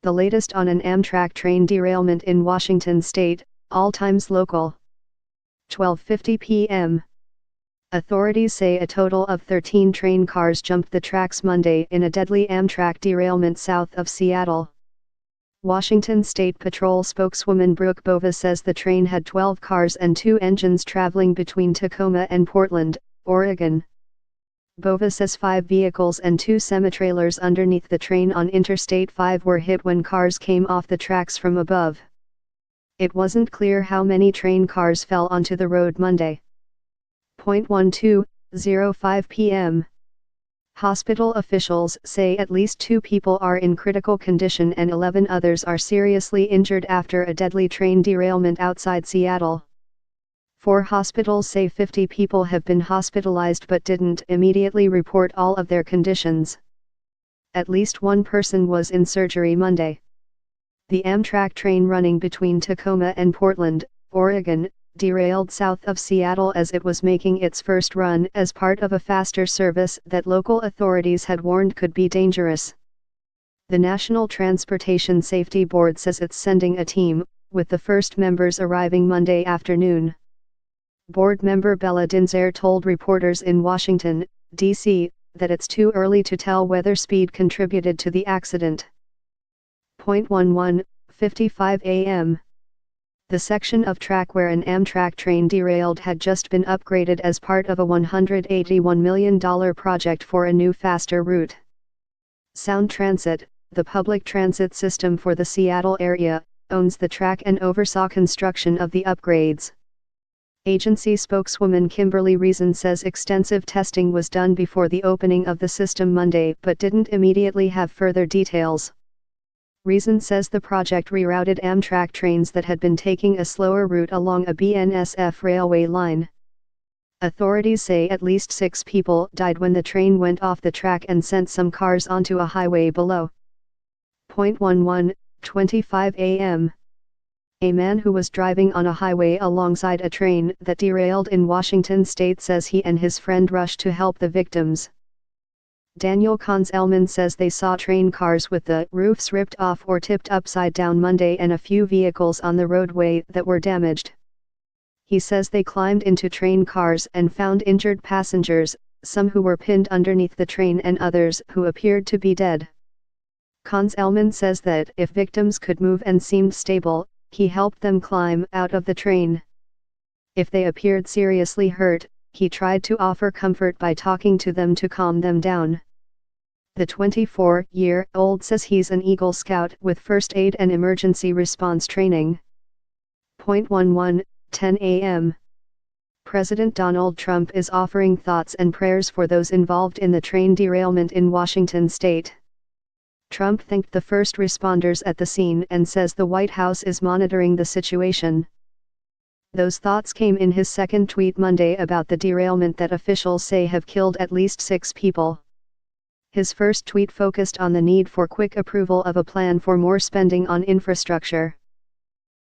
The latest on an Amtrak train derailment in Washington state, all times local. 12:50 p.m. Authorities say a total of 13 train cars jumped the tracks Monday in a deadly Amtrak derailment south of Seattle. Washington State Patrol spokeswoman Brooke Bova says the train had 12 cars and 2 engines traveling between Tacoma and Portland, Oregon. Bova says 5 vehicles and 2 semi-trailers underneath the train on Interstate 5 were hit when cars came off the tracks from above. It wasn't clear how many train cars fell onto the road Monday. 12:05 p.m. Hospital officials say at least 2 people are in critical condition and 11 others are seriously injured after a deadly train derailment outside Seattle. 4 hospitals say 50 people have been hospitalized but didn't immediately report all of their conditions. At least 1 person was in surgery Monday. The Amtrak train running between Tacoma and Portland, Oregon, derailed south of Seattle as it was making its first run as part of a faster service that local authorities had warned could be dangerous. The National Transportation Safety Board says it's sending a team, with the first members arriving Monday afternoon. Board member Bella Dinzer told reporters in Washington, D.C., that it's too early to tell whether speed contributed to the accident. 11:55 a.m. The section of track where an Amtrak train derailed had just been upgraded as part of a $181 million project for a new faster route. Sound Transit, the public transit system for the Seattle area, owns the track and oversaw construction of the upgrades. Agency spokeswoman Kimberly Reason says extensive testing was done before the opening of the system Monday but didn't immediately have further details. Reason says the project rerouted Amtrak trains that had been taking a slower route along a BNSF railway line. Authorities say at least 6 people died when the train went off the track and sent some cars onto a highway below. 11:25 a.m. A man who was driving on a highway alongside a train that derailed in Washington state says he and his friend rushed to help the victims. Daniel Conzelman says they saw train cars with the roofs ripped off or tipped upside down Monday and a few vehicles on the roadway that were damaged. He says they climbed into train cars and found injured passengers, some who were pinned underneath the train and others who appeared to be dead. Conzelman says that if victims could move and seemed stable, he helped them climb out of the train. If they appeared seriously hurt, he tried to offer comfort by talking to them to calm them down. The 24-year-old says he's an Eagle Scout with first aid and emergency response training. 11:10 a.m. President Donald Trump is offering thoughts and prayers for those involved in the train derailment in Washington state. Trump thanked the first responders at the scene and says the White House is monitoring the situation. Those thoughts came in his second tweet Monday about the derailment that officials say have killed at least 6 people. His first tweet focused on the need for quick approval of a plan for more spending on infrastructure.